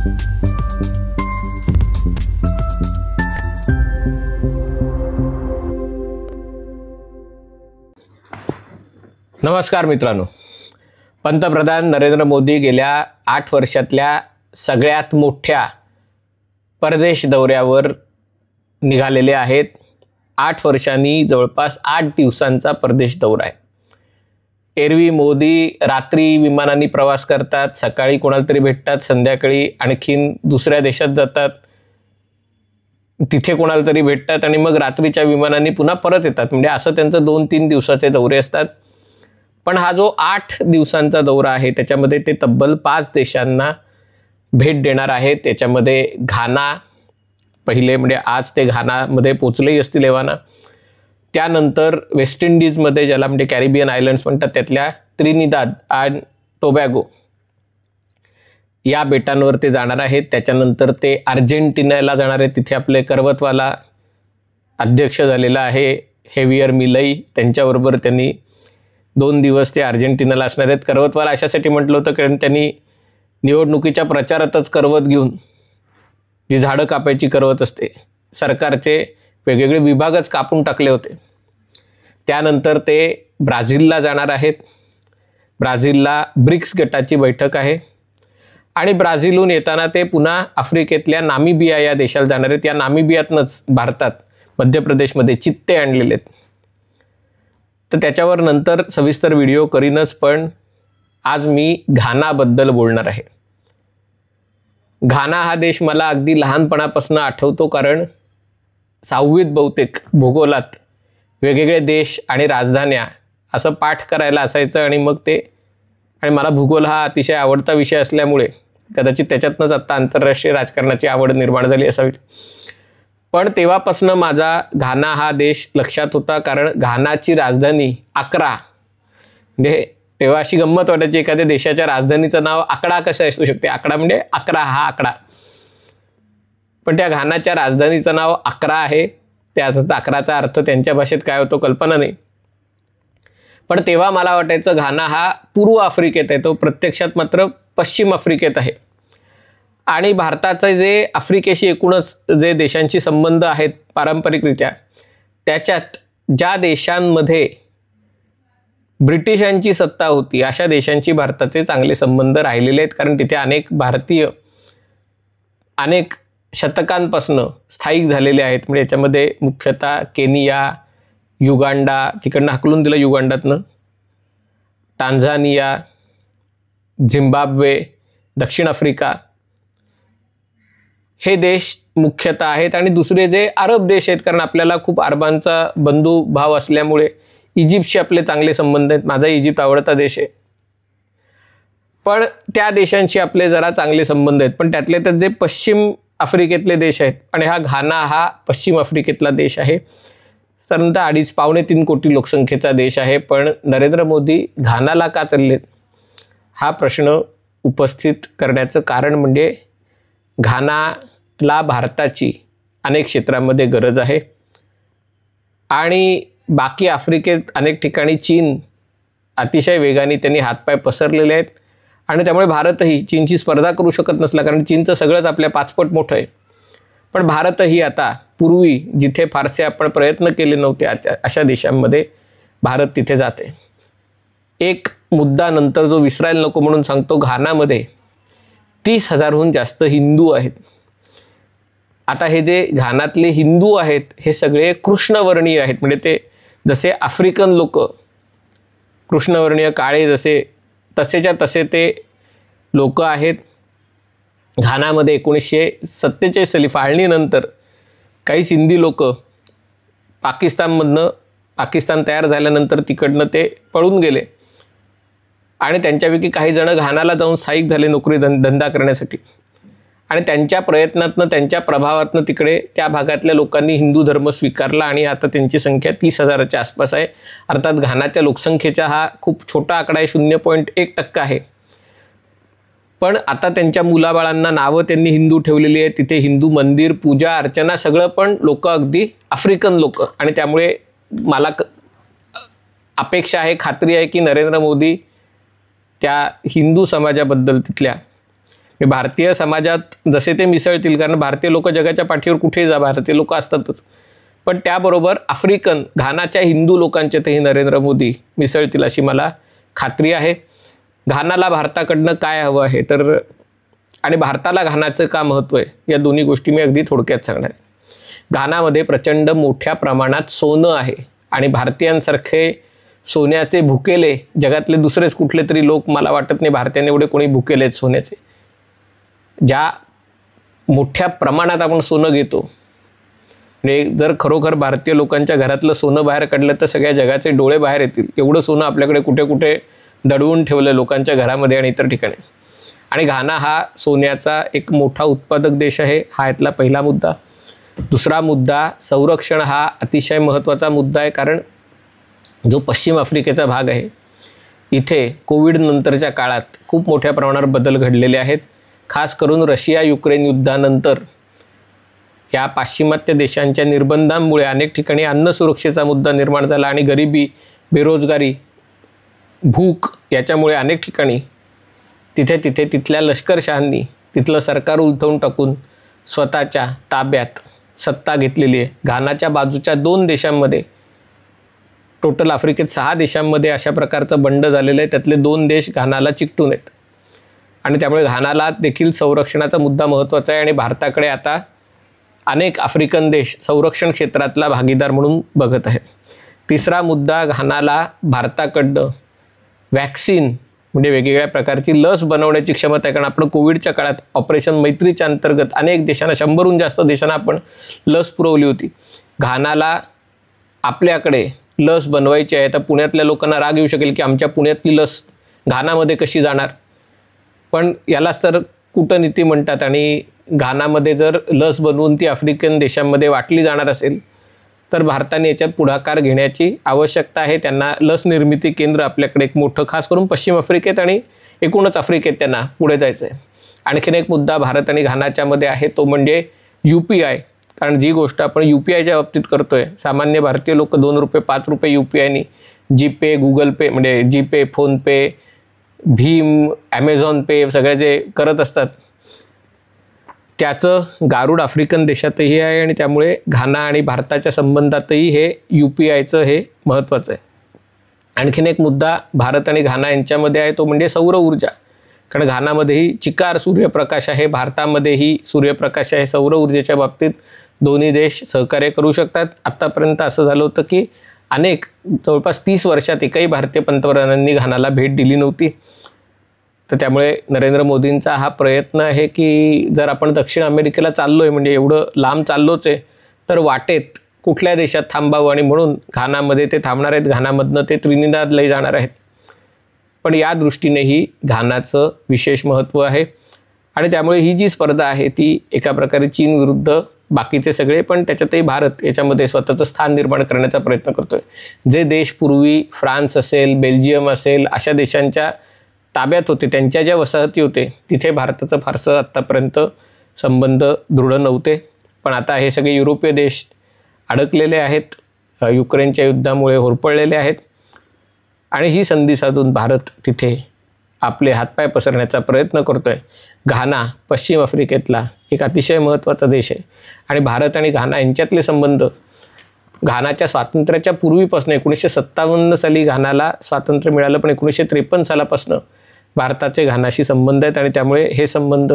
नमस्कार मित्रांनो, पंतप्रधान नरेंद्र मोदी गेल्या 8 वर्षातल्या सगळ्यात मोठ्या परदेश दौऱ्यावर निघालेले आहेत। 8 वर्षांनी जवळपास 8 दिवसांचा परदेश दौरा आहे। एरवी मोदी रात्री विमानांनी प्रवास करतात, सकाळी कोणाला तरी भेटतात, संध्याकाळी आणखीन दुसऱ्या देशात जातात, तिथे कोणाला तरी भेटतात आणि मग रात्रीच्या विमानांनी पुन्हा परत येतात। म्हणजे असं त्यांचं 2-3 दिवसाचे दौरे असतात। पण हा जो 8 दिवसांचा दौरा आहे त्याच्यामध्ये ते तब्बल 5 देशांना भेट देणार आहेत। त्याच्यामध्ये घाना पहिले, म्हणजे आज ते घानामध्ये पोचलेही असतील एव्हाना। त्यानंतर वेस्ट इंडिजमध्ये, ज्याला म्हणजे कॅरिबियन आयलंड्स म्हणतात, त्यातल्या त्रिनिदाद आणि टोबॅगो या बेटांवर ते जाणार आहेत। त्याच्यानंतर ते अर्जेंटिनाला जाणार आहेत, तिथे आपले करवतवाला अध्यक्ष झालेला आहे हेवियर मिलई, त्यांच्याबरोबर त्यांनी 2 दिवस ते अर्जेंटिनाला असणार आहेत। करवतवाला अशासाठी म्हटलं होतं कारण त्यांनी निवडणुकीच्या प्रचारातच करवत घेऊन, जी झाडं कापायची करवत असते, सरकारचे वेगवेगळे विभागच कापून टाकले होते। त्यानंतर ते ब्राझीलला जाणार आहेत। ब्राझीलला ब्रिक्स गटाची बैठक आहे आणि ब्राझीलहून येताना ते पुन्हा आफ्रिकेतल्या नामिबिया या देशाला जाणार आहेत। या नामिबियातनंच भारतात मध्य प्रदेशमध्ये चित्ते आणलेले आहेत। तर त्याच्यावर नंतर सविस्तर व्हिडिओ करीनच, पण आज मी घानाबद्दल बोलणार आहे। घाना हा देश मला अगदी लहानपणापासून आठवतो, कारण 6वीत बहुतेक भूगोलात वेगवेगळे देश आणि राजधान्या असं पाठ करायला असायचं आणि मग ते, आणि मला भूगोल हा अतिशय आवडता विषय असल्यामुळे कदाचित त्याच्यातनंच आता आंतरराष्ट्रीय राजकारणाची आवड निर्माण झाली असावी। पण तेव्हापासून माझा घाना हा देश लक्षात होता, कारण घानाची राजधानी अक्रा, म्हणजे तेव्हा अशी गंमत वाटायची, एखाद्या देशाच्या राजधानीचं नाव आकडा कसं असू शकते, आकडा म्हणजे 11 हा आकडा, पण त्या घानाच्या राजधानीचं नाव अक्रा आहे। त्याचा 11चा अर्थ त्यांच्या भाषेत काय होतो कल्पना नाही, पण तेव्हा मला वाटायचं घाना हा पूर्व आफ्रिकेत आहे, तो प्रत्यक्षात मात्र पश्चिम आफ्रिकेत आहे। आणि भारताचे जे आफ्रिकेशी एकूणच जे देशांशी संबंध आहेत पारंपरिकरित्या, त्याच्यात ज्या देशांमध्ये ब्रिटिशांची सत्ता होती अशा देशांची भारताचे चांगले संबंध राहिलेले आहेत, कारण तिथे अनेक भारतीय अनेक शतकांपासून स्थायिक झालेले आहेत। म्हणजे याच्यामध्ये मुख्यतः केनिया, युगांडा, तिकडनं हकलून दिलं युगांडातनं, टांझानिया, झिम्बाब्वे, दक्षिण आफ्रिका हे देश मुख्यतः आहेत। आणि दुसरे जे अरब देश आहेत, कारण आपल्याला खूप अरबांचा बंधुभाव असल्यामुळे इजिप्तशी आपले चांगले संबंध आहेत। माझा इजिप्त आवडता देश आहे, पण त्या देशांशी आपले जरा चांगले संबंध आहेत। पण त्यातले तर जे पश्चिम आफ्रिकेतले देश आहेत, आणि हा घाना हा पश्चिम आफ्रिकेतला देश आहे, साधारणतः 2.5-3 कोटी लोकसंख्येचा देश आहे। पण नरेंद्र मोदी घानाला का चाललेत हा प्रश्न उपस्थित करण्याचं कारण म्हणजे घानाला भारताची अनेक क्षेत्रांमध्ये गरज आहे आणि बाकी आफ्रिकेत अनेक ठिकाणी चीन अतिशय वेगाने त्यांनी हातपाय पसरलेले आहेत आणि त्यामुळे भारतही चीनची स्पर्धा करू शकत नसला, कारण चीनचं सगळंच आपल्या 5 पट मोठं आहे। पण भारतही आता पूर्वी जिथे फारसे आपण प्रयत्न केले नव्हते अशा देशांमध्ये भारत तिथे जाते। एक मुद्दा नंतर जो विसरायला नको म्हणून सांगतो, घानामध्ये 30,000हून जास्त हिंदू आहेत। आता हे जे घानातले हिंदू आहेत हे सगळे कृष्णवर्णीय आहेत, म्हणजे ते जसे आफ्रिकन लोक कृष्णवर्णीय काळे जसे तसेच्या तसे ते लोक आहेत। घानामध्ये 1947 साली फाळणीनंतर काही सिंधी लोक पाकिस्तान तयार झाल्यानंतर तिकडनं ते पळून गेले आणि त्यांच्यापैकी काही जण घानाला जाऊन स्थायिक झाले नोकरी धंदा करण्यासाठी, आणि त्यांच्या प्रयत्नातनं त्यांच्या प्रभावातनं तिकडे त्या भागातल्या लोकांनी हिंदू धर्म स्वीकारला आणि आता त्यांची संख्या 30,000च्या आसपास आहे। अर्थात घानाच्या लोकसंख्येचा हा खूप छोटा आकडा आहे, 0.1% आहे, पण आता त्यांच्या मुलाबाळांना नावं त्यांनी हिंदू ठेवलेली आहेत। तिथे हिंदू मंदिर, पूजा अर्चना सगळं, पण लोक अगदी आफ्रिकन लोक। आणि त्यामुळे मला अपेक्षा आहे, खात्री आहे की नरेंद्र मोदी त्या हिंदू समाजाबद्दल तिथल्या भारतीय समाजात जसे ते मिसळतील, कारण भारतीय लोक जगाच्या पाठीवर कुठेही जा भारतीय लोक असतातच, पण त्याबरोबर आफ्रिकन घानाच्या हिंदू लोकांच्यातही नरेंद्र मोदी मिसळतील अशी मला खात्री आहे. घानाला भारताकडनं काय हवं आहे तर, आणि भारताला घानाचं का महत्त्व आहे, या दोन्ही गोष्टी मी अगदी थोडक्यात सांगणार आहे. घानामध्ये प्रचंड मोठ्या प्रमाणात सोनं आहे आणि भारतीयांसारखे सोन्याचे भुकेले जगातले दुसरेच कुठले तरी लोक मला वाटत नाही भारतीयांनी एवढे कोणी भुकेले आहेत सोन्याचे. ज्या मोठ्या प्रमाणात आपण सोनं घेतो, म्हणजे जर खरोखर भारतीय लोकांच्या घरातलं सोनं बाहेर काढलं तर सगळ्या जगाचे डोळे बाहेर येतील. एवढं सोनं आपल्याकडे कुठे कुठे दडवून ठेवलं लोकांच्या घरामध्ये आणि इतर ठिकाणी. आणि घाना हा सोन्याचा एक मोठा उत्पादक देश आहे, हा यातला पहिला मुद्दा. दुसरा मुद्दा, संरक्षण हा अतिशय महत्त्वाचा मुद्दा आहे, कारण जो पश्चिम आफ्रिकेचा भाग आहे इथे कोविड नंतरच्या काळात खूप मोठ्या प्रमाणावर बदल घडलेले आहेत. खास करून रशिया युक्रेन युद्धानंतर या पाश्चिमात्य देशांच्या निर्बंधांमुळे अनेक ठिकाणी अन्न सुरक्षेचा मुद्दा निर्माण झाला आणि गरिबी, बेरोजगारी, भूक याच्यामुळे अनेक ठिकाणी तिथल्या लष्करशाहांनी तिथलं सरकार उलथवून टाकून स्वतःच्या ताब्यात सत्ता घेतलेली आहे. घानाच्या बाजूच्या 2 देशांमध्ये, टोटल आफ्रिकेत 6 देशांमध्ये अशा प्रकारचं बंड झालेलं आहे. त्यातले 2 देश घानाला चिकटून आहेत आणि त्यामुळे घानाला देखील संरक्षणाचा मुद्दा महत्त्वाचा आहे आणि भारताकडे आता अनेक आफ्रिकन देश संरक्षण क्षेत्रातला भागीदार म्हणून बघत आहेत. तिसरा मुद्दा, घानाला भारताकडनं वॅक्सिन म्हणजे वेगवेगळ्या प्रकारची लस बनवण्याची क्षमता आहे. कारण आपण कोविडच्या काळात ऑपरेशन मैत्रीच्या अंतर्गत अनेक देशांना, 100हून जास्त देशांना आपण लस पुरवली होती. घानाला आपल्याकडे लस बनवायची आहे. तर पुण्यातल्या लोकांना राग येऊ शकेल की आमच्या पुण्यातली लस घानामध्ये कशी जाणार, पण यालाच तर कूटनीती म्हणतात. आणि घानामध्ये जर लस बनवून ती आफ्रिकन देशांमध्ये वाटली जाणार असेल तर भारताने याच्यात पुढाकार घेण्याची आवश्यकता आहे. त्यांना लस निर्मिती केंद्र आपल्याकडे एक मोठं, खास करून पश्चिम आफ्रिकेत आणि एकूणच आफ्रिकेत त्यांना पुढे जायचं आहे. आणखीन एक मुद्दा भारत आणि घानाच्यामध्ये आहे तो म्हणजे UPI. कारण जी गोष्ट आपण UPIच्या बाबतीत करतोय, सामान्य भारतीय लोक 2 रुपये 5 रुपये UPIनी जीपे, गुगल पे म्हणजे जीपे, फोनपे, भीम, ॲमेझॉन पे सगळे जे करत असतात त्याचं गारूड आफ्रिकन देशातही आहे आणि त्यामुळे घाना आणि भारताच्या संबंधातही हे UPIचं हे महत्त्वाचं आहे. आणखीन एक मुद्दा भारत आणि घाना यांच्यामध्ये आहे तो म्हणजे सौर ऊर्जा. कारण घानामध्येही चिकार सूर्यप्रकाश आहे, भारतामध्येही सूर्यप्रकाश आहे. सौर ऊर्जेच्या बाबतीत दोन्ही देश सहकार्य करू शकतात. आत्तापर्यंत असं झालं होतं की जवळपास 30 वर्षात एकही भारतीय पंतप्रधानांनी घानाला भेट दिली नव्हती. तर त्यामुळे नरेंद्र मोदींचा हा प्रयत्न आहे की जर आपण दक्षिण अमेरिकेला चाललो आहे, म्हणजे एवढं लांब चाललोच आहे, तर वाटेत कुठल्या देशात थांबावं, आणि म्हणून घानामध्ये ते थांबणार आहेत. घानामधनं ते त्रिनिदादलाही जाणार आहेत. पण या दृष्टीनेही घानाचं विशेष महत्त्व आहे आणि त्यामुळे ही जी स्पर्धा आहे ती एका प्रकारे चीन विरुद्ध बाकीचे सगळे, पण त्याच्यातही भारत याच्यामध्ये स्वतःचं स्थान निर्माण करण्याचा प्रयत्न करतोय. जे देश पूर्वी फ्रान्स असेल, बेल्जियम असेल अशा देशांच्या ताब्यात होते, त्यांच्या ज्या वसाहती होते तिथे भारताचं फारसं आत्तापर्यंत संबंध दृढ नव्हते. पण आता हे सगळे युरोपीय देश अडकलेले आहेत, युक्रेनच्या युद्धामुळे होरपळलेले आहेत आणि ही संधी साधून भारत तिथे आपले हातपाय पसरण्याचा प्रयत्न करतोय. घाना पश्चिम आफ्रिकेतला एक अतिशय महत्त्वाचा देश आहे आणि भारत आणि घाना यांच्यातले संबंध घानाच्या स्वातंत्र्याच्या पूर्वीपासून 1957 साली घानाला स्वातंत्र्य मिळालं, पण 1953 सालापासून भारताचे घानाशी संबंध आहेत आणि त्यामुळे हे संबंध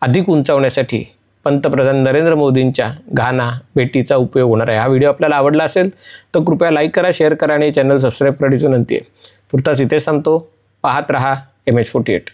अधिक उंचावण्यासाठी पंतप्रधान नरेंद्र मोदींच्या घाना भेटीचा उपयोग होणार आहे. हा व्हिडिओ आपल्याला आवडला असेल तर कृपया लाईक करा, शेअर करा आणि चॅनल सबस्क्राईब करण्याची विनंती आहे. तुर्तास इथे थांबतो. पाहत रहा MH48.